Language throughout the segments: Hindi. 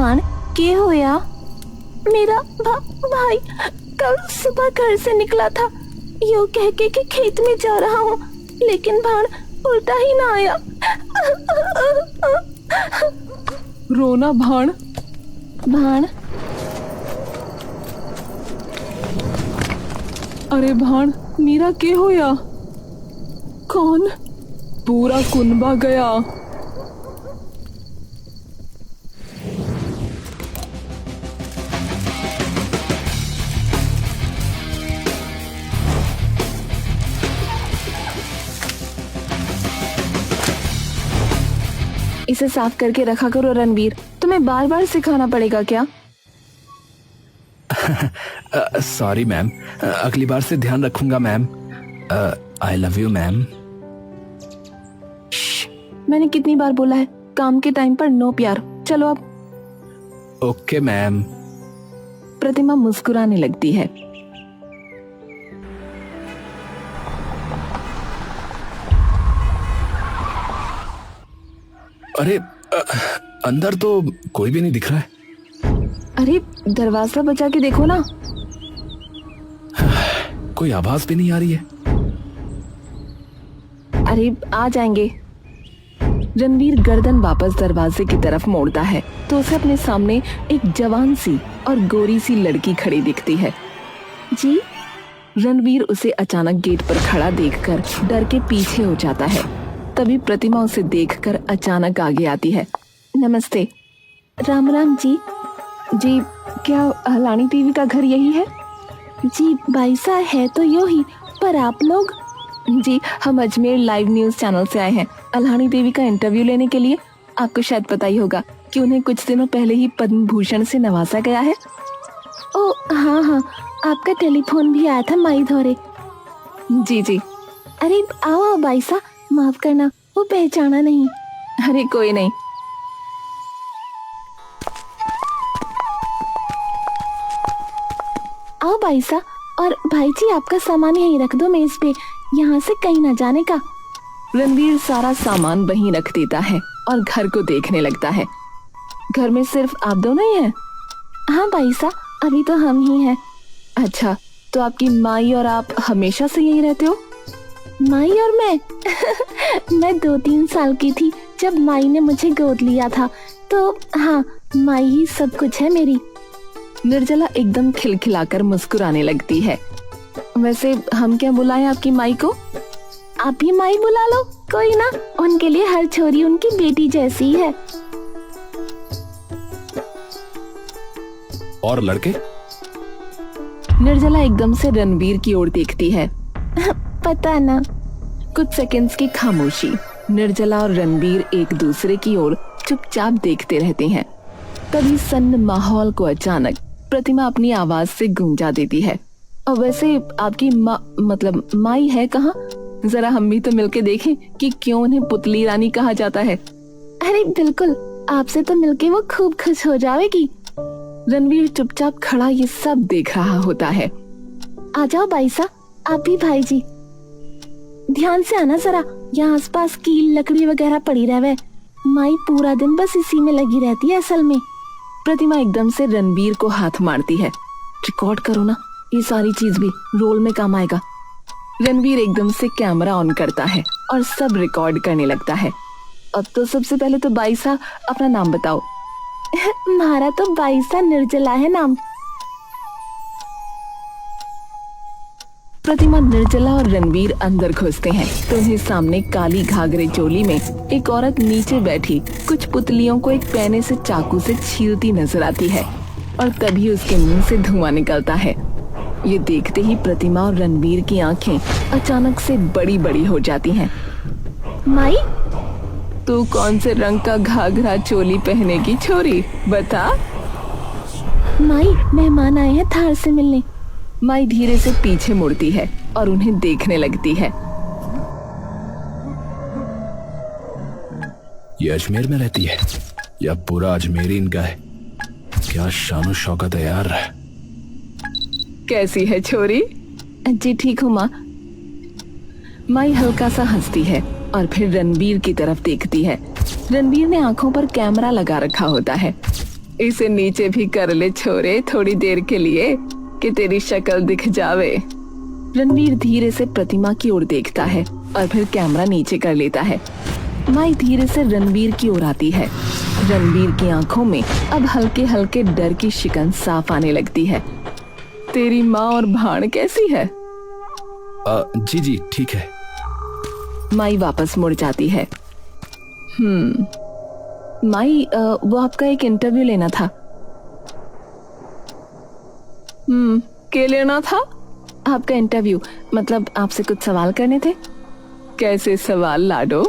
भान के होया? मेरा भाई कल सुबह घर से निकला था यो कह के कि खेत में जा रहा हूँ, लेकिन भान उल्टा ही ना आया। रोना भान। भान अरे भान मीरा के होया? कौन? पूरा कुनबा गया। इसे साफ करके रखा करो रणवीर, तुम्हें बार बार सिखाना पड़ेगा क्या? सॉरी मैम, अगली बार से ध्यान रखूंगा ma'am. I love you ma'am. मैंने कितनी बार बोला है काम के टाइम पर नो प्यार। चलो अब। Okay ma'am. प्रतिमा मुस्कुराने लगती है। अरे अंदर तो कोई भी नहीं दिख रहा है। अरे दरवाजा बजा के देखो ना। कोई आवाज भी नहीं आ रही है। अरे आ जाएंगे। रणवीर गर्दन वापस दरवाजे की तरफ मोड़ता है तो उसे अपने सामने एक जवान सी और गोरी सी लड़की खड़ी दिखती है। जी? रणवीर उसे अचानक गेट पर खड़ा देखकर डर के पीछे हो जाता है। तभी प्रतिमा उसे देखकर अचानक आगे आती है। नमस्ते। राम राम जी। जी क्या हलानी टीवी का घर यही है? जी बाईसा है तो यो ही, पर आप लोग? जी हम अजमेर लाइव न्यूज चैनल से आए हैं अल्हानी देवी का इंटरव्यू लेने के लिए। आपको शायद पता ही होगा कि उन्हें कुछ दिनों पहले ही पद्म भूषण से नवाजा गया है। ओ हाँ, आपका टेलीफोन भी आया था माई धोरे। जी जी। अरे आओ बाईसा, माफ करना वो पहचाना नहीं। अरे कोई नहीं। आओ बाईसा, और भाई जी आपका सामान यहीं रख दो मेज पे, यहाँ से कहीं ना जाने का। रणवीर सारा सामान वहीं रख देता है और घर को देखने लगता है। घर में सिर्फ आप दोनों ही हैं? हाँ बाईसा, अभी तो हम ही हैं। अच्छा, तो आपकी माई और आप हमेशा से यहीं रहते हो? माई और मैं मैं 2-3 साल की थी जब माई ने मुझे गोद लिया था, तो हाँ माई ही सब कुछ है मेरी। निर्जला एकदम खिलखिलाकर मुस्कुराने लगती है। वैसे हम क्या बुलाएं आपकी माई को? आप ही माई बुला लो, कोई ना, उनके लिए हर छोरी उनकी बेटी जैसी है। और लड़के? निर्जला एकदम से रणवीर की ओर देखती है। पता ना। कुछ सेकंड्स की खामोशी। निर्जला और रणवीर एक दूसरे की ओर चुपचाप देखते रहते हैं। तभी सन्न माहौल को अचानक प्रतिमा अपनी आवाज से गूंजा देती है। और वैसे आपकी मतलब माई है कहाँ? जरा हम भी तो मिलके देखें कि क्यों उन्हें पुतली रानी कहा जाता है। अरे बिल्कुल, आपसे तो मिलके वो खूब खुश हो जाएगी। रणवीर चुपचाप खड़ा ये सब देख रहा होता है। आ जाओ बाईसा, आप भी भाई जी। ध्यान से आना जरा, यहाँ आसपास कील लकड़ी वगैरह पड़ी रहे। माई पूरा दिन बस इसी में लगी रहती है असल में। प्रतिमा एकदम से रणवीर को हाथ मारती है। रिकॉर्ड करो ना, ये सारी चीज भी रोल में काम आएगा। रणवीर एकदम से कैमरा ऑन करता है और सब रिकॉर्ड करने लगता है। अब तो सबसे पहले तो बाईसा अपना नाम बताओ। हमारा तो बाईसा निर्जला है नाम। प्रतिमा, निर्जला और रणवीर अंदर घुसते हैं तो उन्हें सामने काली घाघरे चोली में एक औरत नीचे बैठी कुछ पुतलियों को एक पैने से चाकू से छीलती नजर आती है और तभी उसके मुंह से धुआं निकलता है। ये देखते ही प्रतिमा और रणवीर की आंखें अचानक से बड़ी बड़ी हो जाती हैं। माई, तू कौन से रंग का घाघरा चोली पहने की छोरी, बता। माई, मेहमान आए हैं थार से मिलने। माई धीरे से पीछे मुड़ती है और उन्हें देखने लगती है। ये अजमेर में रहती है या पूरा अजमेर ही इनका है? क्या शानो शौकत है यार। कैसी है छोरी? जी ठीक हूँ माँ। माई हल्का सा हंसती है और फिर रणवीर की तरफ देखती है। रणवीर ने आंखों पर कैमरा लगा रखा होता है। इसे नीचे भी कर ले छोरे, थोड़ी देर के लिए, कि तेरी शक्ल दिख जावे। रणवीर धीरे से प्रतिमा की ओर देखता है और फिर कैमरा नीचे कर लेता है। माई धीरे से रणवीर की ओर आती है। रणवीर की आंखों में अब हल्के हल्के डर की शिकन साफ आने लगती है। तेरी माँ और भाण कैसी है? जी जी ठीक है। माई वापस मुड़ जाती है। माई, वो आपका एक इंटरव्यू लेना था। क्या लेना था? आपका इंटरव्यू, मतलब आपसे कुछ सवाल करने थे। कैसे सवाल लाडो?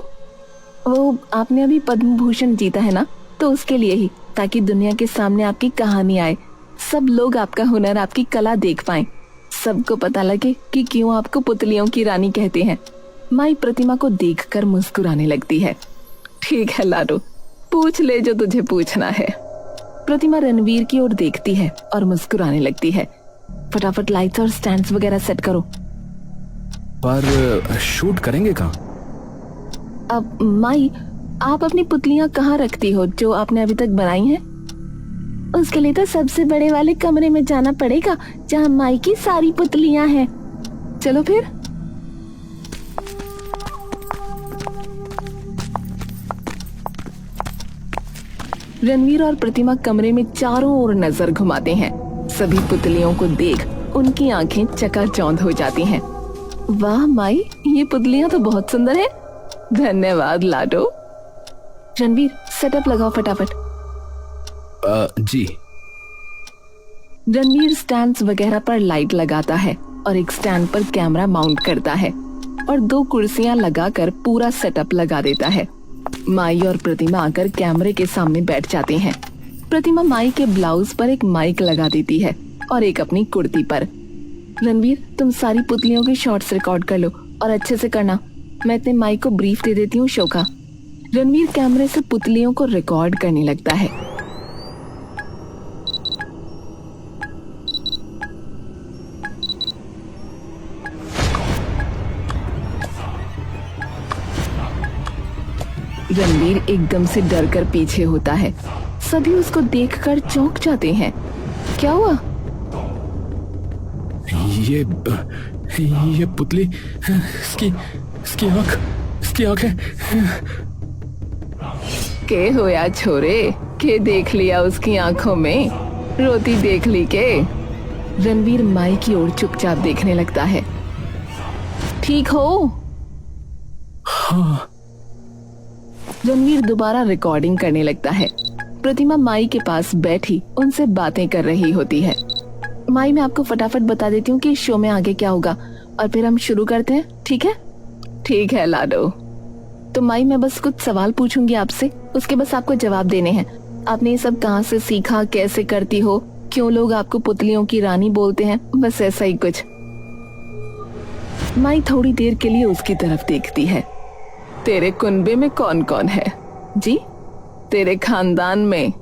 वो आपने अभी पद्म भूषण जीता है ना, तो उसके लिए ही, ताकि दुनिया के सामने आपकी कहानी आए, सब लोग आपका हुनर, आपकी कला देख पाएं, सबको पता लगे कि क्यों आपको पुतलियों की रानी कहते हैं। माई प्रतिमा को देखकर मुस्कुराने लगती है। ठीक है लाडो, पूछ ले जो तुझे पूछना है। प्रतिमा रणवीर की ओर देखती है और मुस्कुराने लगती है। फटाफट लाइट्स और स्टैंड्स वगैरह सेट करो। पर शूट करेंगे कहाँ? अब माई, आप अपनी पुतलियां कहाँ रखती हो जो आपने अभी तक बनाई हैं? उसके लिए तो सबसे बड़े वाले कमरे में जाना पड़ेगा, जहाँ माई की सारी पुतलियां हैं। चलो फिर। रणवीर और प्रतिमा कमरे में चारों ओर नजर घुमाते हैं। सभी पुतलियों को देख उनकी आंखें चकाचौंध हो जाती हैं। वाह माई, ये पुतलियां तो बहुत सुंदर हैं। धन्यवाद लाडो। रणवीर, सेटअप लगाओ फटाफट। जी। रणवीर स्टैंड्स वगैरह पर लाइट लगाता है और एक स्टैंड पर कैमरा माउंट करता है और 2 कुर्सियां लगाकर पूरा सेटअप लगा देता है। माई और प्रतिमा आकर कैमरे के सामने बैठ जाते हैं। प्रतिमा माई के ब्लाउज पर एक माइक लगा देती है और एक अपनी कुर्ती पर। रणवीर, तुम सारी पुतलियों के शॉट्स रिकॉर्ड कर लो और अच्छे से करना। मैं इतने माइक को ब्रीफ दे देती हूँ शो का। रणवीर कैमरे से पुतलियों को रिकॉर्ड करने लगता है। रणवीर एकदम से डर कर पीछे होता है। सभी उसको देखकर चौंक जाते हैं। क्या हुआ? ये पुतली, इसकी आंख है। के होया छोरे, के देख लिया उसकी आंखों में? रोती देख ली के? रणवीर माई की ओर चुपचाप देखने लगता है। ठीक हो? हाँ। रणवीर दोबारा रिकॉर्डिंग करने लगता है। प्रतिमा माई के पास बैठी उनसे बातें कर रही होती है। माई, मैं आपको फटाफट बता देती हूँ कि इस शो में आगे क्या होगा और फिर हम शुरू करते हैं, ठीक है? ठीक है लाडो। तो माई, मैं बस कुछ सवाल पूछूंगी आपसे, उसके बस आपको जवाब देने हैं। आपने ये सब कहाँ से सीखा, कैसे करती हो, क्यों लोग आपको पुतलियों की रानी बोलते हैं, बस ऐसा ही कुछ। माई थोड़ी देर के लिए उसकी तरफ देखती है। तेरे कुनबे में कौन कौन है? जी, तेरे खानदान में?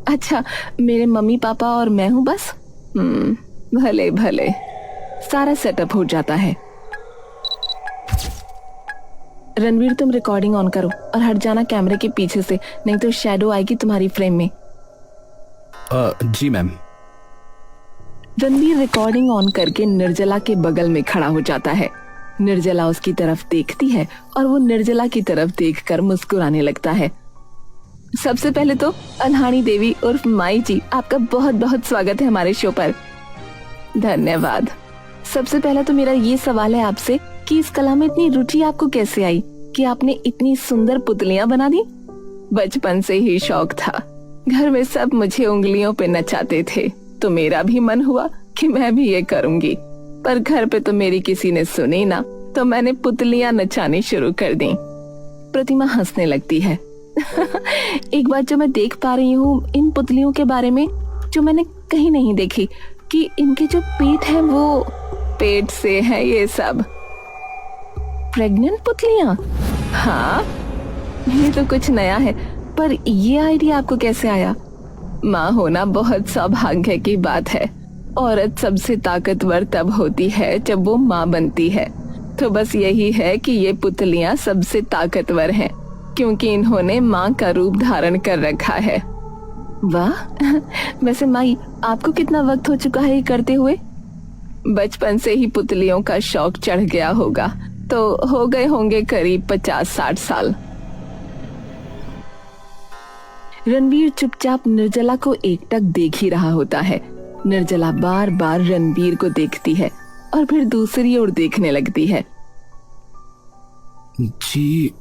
अच्छा, मेरे मम्मी पापा और मैं हूँ बस। भले भले। सारा सेटअप हो जाता है। रणवीर, तुम रिकॉर्डिंग ऑन करो और हट जाना कैमरे के पीछे से, नहीं तो शैडो आएगी तुम्हारी फ्रेम में। जी मैम। रणवीर रिकॉर्डिंग ऑन करके निर्जला के बगल में खड़ा हो जाता है। निर्जला उसकी तरफ देखती है और वो निर्जला की तरफ देखकर मुस्कुराने लगता है। सबसे पहले तो अनहानी देवी उर्फ माई जी, आपका बहुत बहुत स्वागत है हमारे शो पर। धन्यवाद। सबसे पहला तो मेरा ये सवाल है आपसे कि इस कला में इतनी रुचि आपको कैसे आई कि आपने इतनी सुंदर पुतलियां बना दी? बचपन से ही शौक था। घर में सब मुझे उंगलियों पे नचाते थे, तो मेरा भी मन हुआ कि मैं भी ये करूंगी। पर घर पे तो मेरी किसी ने सुनी ना, तो मैंने पुतलियां नचानी शुरू कर दी। प्रतिमा हंसने लगती है। एक बात जो मैं देख पा रही हूँ इन पुतलियों के बारे में, जो मैंने कहीं नहीं देखी, कि इनके जो पेट है वो पेट से है ये सब। प्रेग्नेंट पुतलियां? हाँ, ये तो कुछ नया है, पर ये आइडिया आपको कैसे आया? माँ होना बहुत सौभाग्य की बात है। औरत सबसे ताकतवर तब होती है जब वो माँ बनती है। तो बस यही है कि ये पुतलियां सबसे ताकतवर हैं, क्योंकि इन्होंने माँ का रूप धारण कर रखा है। वाह वैसे माई, आपको कितना वक्त हो चुका है ये करते हुए? बचपन से ही पुतलियों का शौक चढ़ गया होगा, तो हो गए होंगे करीब 50-60 साल। रणवीर चुपचाप निर्जला को एकटक देख ही रहा होता है। निर्जला बार बार रणवीर को देखती है और फिर दूसरी ओर देखने लगती है। जी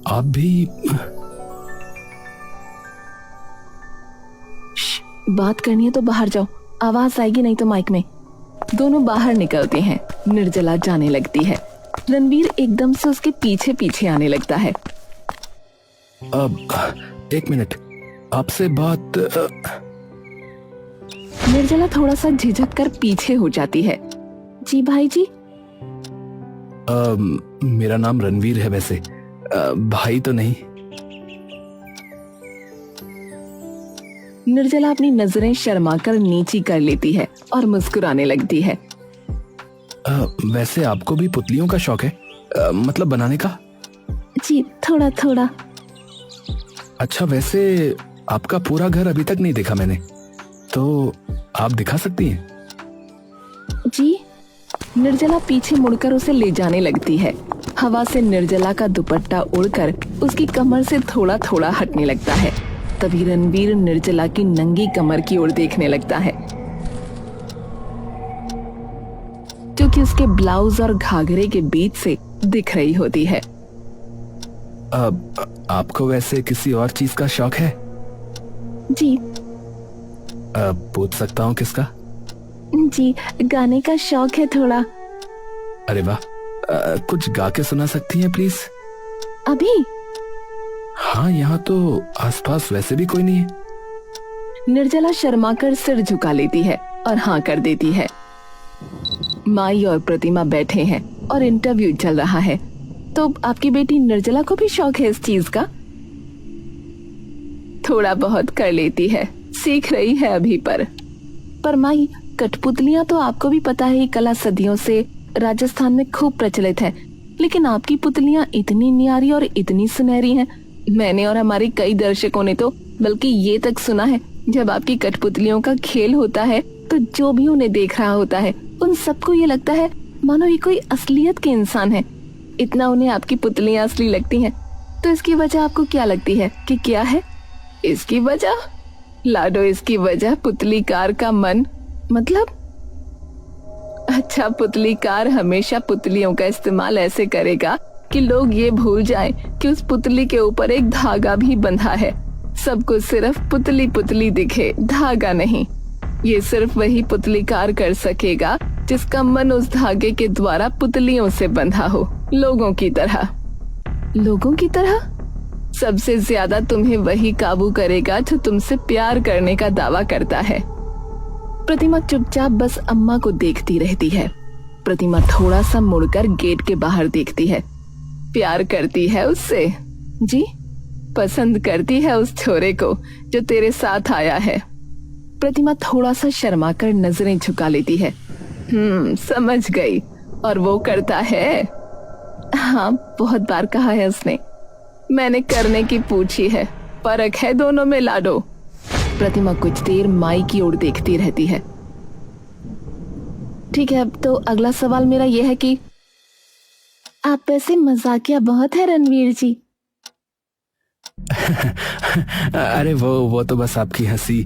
आप भी? बात करनी है तो बाहर जाओ, आवाज आएगी नहीं तो माइक में। दोनों बाहर निकलते हैं। निर्जला जाने लगती है। रणवीर एकदम से उसके पीछे पीछे आने लगता है। अब एक मिनट, आपसे बात निर्जला थोड़ा सा झिझक कर पीछे हो जाती है। जी भाई जी। मेरा नाम रणवीर है वैसे, भाई तो नहीं। निर्जला अपनी नजरें शर्माकर नीची कर लेती है और मुस्कुराने लगती है। वैसे आपको भी पुतलियों का शौक है? मतलब बनाने का? जी थोड़ा थोड़ा। अच्छा, वैसे आपका पूरा घर अभी तक नहीं देखा मैंने, तो आप दिखा सकती हैं? जी। निर्जला पीछे मुड़कर उसे ले जाने लगती है। हवा से निर्जला का दुपट्टा उड़कर उसकी कमर से थोड़ा थोड़ा हटने लगता है। तभी रणवीर निर्जला की नंगी कमर की ओर देखने लगता है, जो कि उसके ब्लाउज और घाघरे के बीच से दिख रही होती है। आपको वैसे किसी और चीज का शौक है? जी। पूछ सकता हूँ किसका? जी, गाने का शौक है थोड़ा। अरे वाह, कुछ गा के सुना सकती हैं प्लीज? अभी? हाँ, यहाँ तो आसपास वैसे भी कोई नहीं है। निर्जला शर्माकर सिर झुका लेती है और हाँ कर देती है। माई और प्रतिमा बैठे हैं और इंटरव्यू चल रहा है। तो आपकी बेटी निर्जला को भी शौक है इस चीज का? थोड़ा बहुत कर लेती है, सीख रही है अभी। पर माई, कठपुतलियां तो आपको भी पता है, कला सदियों से राजस्थान में खूब प्रचलित है, लेकिन आपकी पुतलियां इतनी न्यारी और इतनी सुनहरी हैं। मैंने और हमारे कई दर्शकों ने तो बल्कि ये तक सुना है, जब आपकी कठपुतलियों का खेल होता है तो जो भी उन्हें देख रहा होता है उन सबको ये लगता है मानो ये कोई असलियत के इंसान है। इतना उन्हें आपकी पुतलियां असली लगती हैं। तो इसकी वजह आपको क्या लगती है कि क्या है? इसकी वजह लाडो, इसकी वजह पुतलीकार का मन, मतलब अच्छा, पुतलीकार हमेशा पुतलियों का इस्तेमाल ऐसे करेगा कि लोग ये भूल जाएं कि उस पुतली के ऊपर एक धागा भी बंधा है। सबको सिर्फ पुतली पुतली दिखे, धागा नहीं। ये सिर्फ वही पुतलीकार कर सकेगा जिसका मन उस धागे के द्वारा पुतलियों से बंधा हो, लोगों की तरह। लोगों की तरह? सबसे ज्यादा तुम्हें वही काबू करेगा जो तुमसे प्यार करने का दावा करता है। प्रतिमा चुपचाप बस अम्मा को देखती रहती है। प्रतिमा थोड़ा सा मुड़कर गेट के बाहर देखती है। प्यार करती है उससे? जी, पसंद करती है उस छोरे को जो तेरे साथ आया है। प्रतिमा थोड़ा सा शर्माकर नजरें झुका लेती है। समझ गई। और वो करता है? हाँ, बहुत बार कहा है उसने। मैंने करने की पूछी है। फर्क है दोनों में लाडो। प्रतिमा कुछ देर माई की ओर देखती रहती है। ठीक है, अब तो अगला सवाल मेरा यह है कि आप ऐसे मजाकिया बहुत है रणवीर जी। अरे वो तो बस आपकी हंसी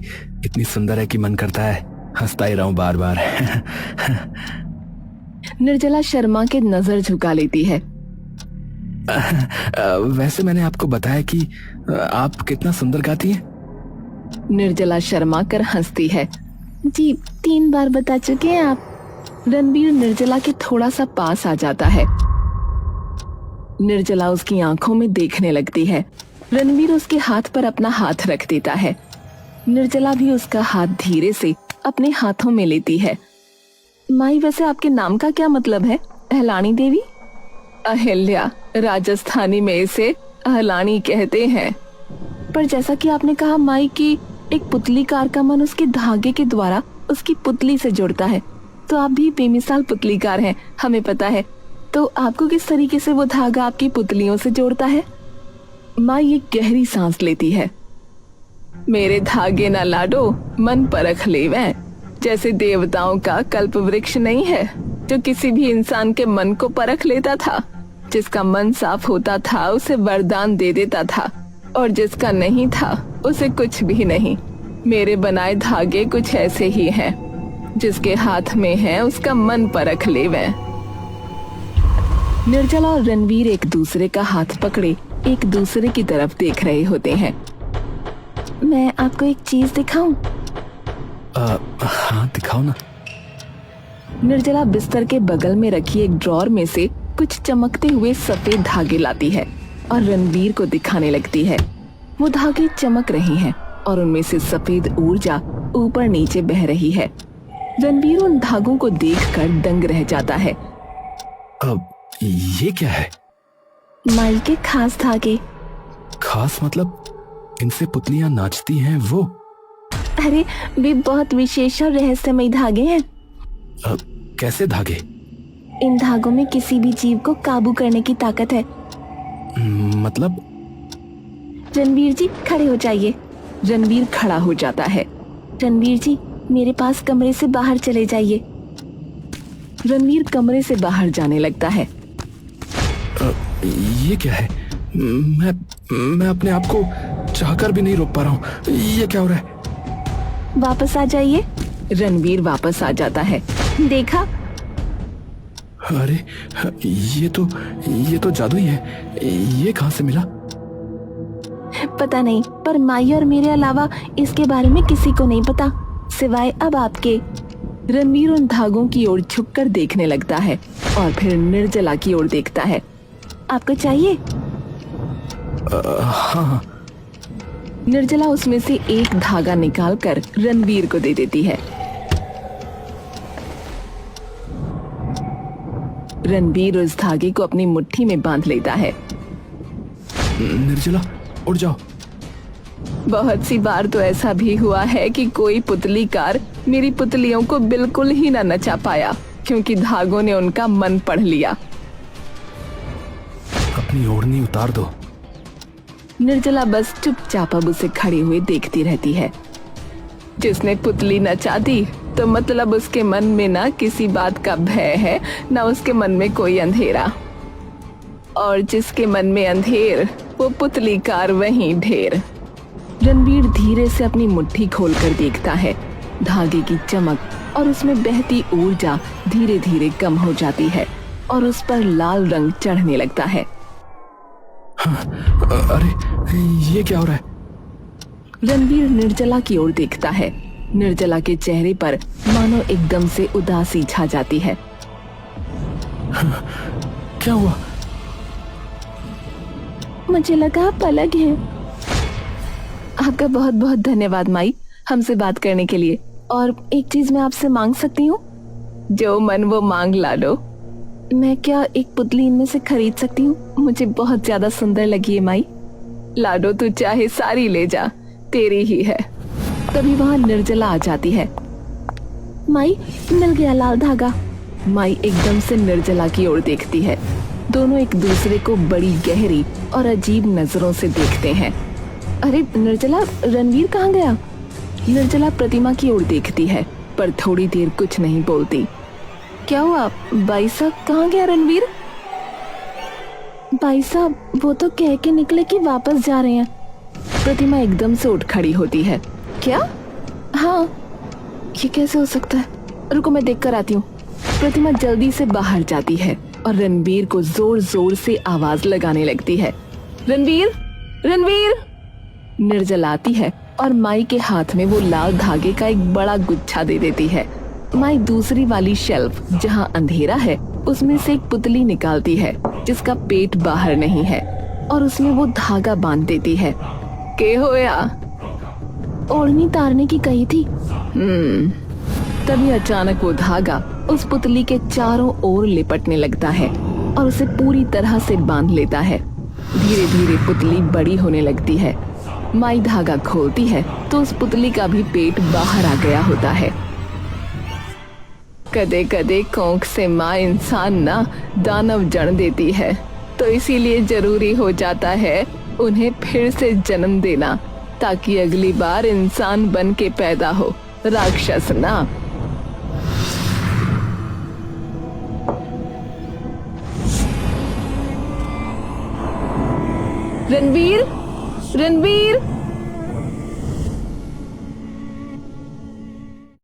इतनी सुंदर है कि मन करता है हंसता ही रहूं बार बार। निर्जला शर्मा के नजर झुका लेती है। वैसे मैंने आपको बताया कि आप कितना सुंदर गाती हैं। निर्जला शर्मा कर हंसती है। जी, 3 बार बता चुके हैं आप। रणवीर निर्जला के थोड़ा सा पास आ जाता है। निर्जला उसकी आंखों में देखने लगती है। रणवीर उसके हाथ पर अपना हाथ रख देता है। निर्जला भी उसका हाथ धीरे से अपने हाथों में लेती है। माई, वैसे आपके नाम का क्या मतलब है? अहलानी देवी? अहिल्या, राजस्थानी में इसे अहलानी कहते हैं। पर जैसा कि आपने कहा माई कि एक पुतलीकार का मन उसके धागे के द्वारा उसकी पुतली से जुड़ता है, तो आप भी बेमिसाल पुतलीकार हैं, हमें पता है। तो आपको किस तरीके से वो धागा आपकी पुतलियों से जोड़ता है? माँ ये गहरी सांस लेती है। मेरे धागे ना लाडो मन परख लेवे। जैसे देवताओं का कल्प वृक्ष नहीं है जो किसी भी इंसान के मन को परख लेता था। जिसका मन साफ होता था उसे वरदान दे देता था, और जिसका नहीं था उसे कुछ भी नहीं। मेरे बनाए धागे कुछ ऐसे ही हैं, जिसके हाथ में है उसका मन परख लेवे। निर्जला और रणवीर एक दूसरे का हाथ पकड़े एक दूसरे की तरफ देख रहे होते हैं। मैं आपको एक चीज दिखाऊं? हाँ दिखाओ ना। निर्जला बिस्तर के बगल में रखी एक ड्रॉर में से कुछ चमकते हुए सफेद धागे लाती है और रणवीर को दिखाने लगती है। वो धागे चमक रहे हैं और उनमें से सफेद ऊर्जा ऊपर नीचे बह रही है। रणवीर उन धागों को देखकर दंग रह जाता है। अब ये क्या है? माई के खास धागे। खास मतलब इनसे पुतलियां नाचती हैं वो? अरे वे बहुत विशेष और रहस्यमय धागे हैं। कैसे धागे? इन धागों में किसी भी जीव को काबू करने की ताकत है। मतलब? रणवीर जी खड़े हो जाइए। रणवीर खड़ा हो जाता है। रणवीर जी मेरे पास कमरे से बाहर चले जाइए। रणवीर कमरे से बाहर जाने लगता है। ये क्या है? मैं अपने आप को चाहकर भी नहीं रोक पा रहा हूँ। ये क्या हो रहा है? वापस आ जाइए। रणवीर वापस आ जाता है। देखा? अरे ये तो जादू ही है। ये कहाँ से मिला? पता नहीं, पर माई और मेरे अलावा इसके बारे में किसी को नहीं पता, सिवाय अब आपके। रणवीर उन धागों की ओर झुककर देखने लगता है और फिर निर्जला की ओर देखता है। आपको चाहिए? हाँ। निर्जला उसमें से एक धागा निकालकर रणवीर को दे देती है। रणवीर उस धागे को अपनी मुट्ठी में बांध लेता है। निर्जला उठ जाओ। बहुत सी बार तो ऐसा भी हुआ है कि कोई पुतलीकार मेरी पुतलियों को बिल्कुल ही न नचा पाया, क्योंकि धागों ने उनका मन पढ़ लिया। अपनी ओढ़नी उतार दो। निर्जला बस चुपचाप अब उसे खड़े हुए देखती रहती है। जिसने पुतली नचा दी तो मतलब उसके मन में ना किसी बात का भय है, ना उसके मन में कोई अंधेरा। और जिसके मन में अंधेर वो पुतलीकार वहीं ढेर। रणवीर धीरे से अपनी मुट्ठी खोलकर देखता है। धागे की चमक और उसमें बहती ऊर्जा धीरे धीरे कम हो जाती है और उस पर लाल रंग चढ़ने लगता है। अरे ये क्या हो रहा है? रणवीर निर्जला की ओर देखता है। निर्जला के चेहरे पर मानो एकदम से उदासी छा जाती है। क्या हुआ? मुझे लगा आप अलग हैं। आपका बहुत बहुत धन्यवाद माई, हमसे बात करने के लिए। और एक चीज मैं आपसे मांग सकती हूँ? जो मन वो मांग ला लो। मैं क्या एक पुतली इनमें से खरीद सकती हूँ? मुझे बहुत ज्यादा सुंदर लगी है माई। लाडो तू चाहे सारी ले जा, तेरी ही है। तभी वहाँ निर्जला आ जाती है। माई मिल गया लाल धागा। माई एकदम से निर्जला की ओर देखती है। दोनों एक दूसरे को बड़ी गहरी और अजीब नजरों से देखते हैं। अरे निर्जला, रणवीर कहाँ गया? निर्जला प्रतिमा की ओर देखती है पर थोड़ी देर कुछ नहीं बोलती। क्या हुआ भाई साहब, कहाँ गया रणवीर? भाई साहब वो तो कह के निकले कि वापस जा रहे हैं। प्रतिमा एकदम से उठ खड़ी होती है। क्या? हाँ, ये कैसे हो सकता है? रुको मैं देख कर आती हूँ। प्रतिमा जल्दी से बाहर जाती है और रणवीर को जोर जोर से आवाज लगाने लगती है। रणवीर, रणवीर! निर्जला आती है और माई के हाथ में वो लाल धागे का एक बड़ा गुच्छा दे देती है। माई दूसरी वाली शेल्फ जहाँ अंधेरा है उसमें से एक पुतली निकालती है जिसका पेट बाहर नहीं है और उसमें वो धागा बांध देती है। के होया? ओढ़नी तारने की कही थी। तभी अचानक वो धागा उस पुतली के चारों ओर लिपटने लगता है और उसे पूरी तरह से बांध लेता है। धीरे धीरे पुतली बड़ी होने लगती है। माई धागा खोलती है तो उस पुतली का भी पेट बाहर आ गया होता है। कदे कदे कोंख से माँ इंसान ना दानव जन्म देती है, तो इसीलिए जरूरी हो जाता है उन्हें फिर से जन्म देना। ताकि अगली बार इंसान बन के पैदा हो, राक्षस ना। रणबीर, रणबीर,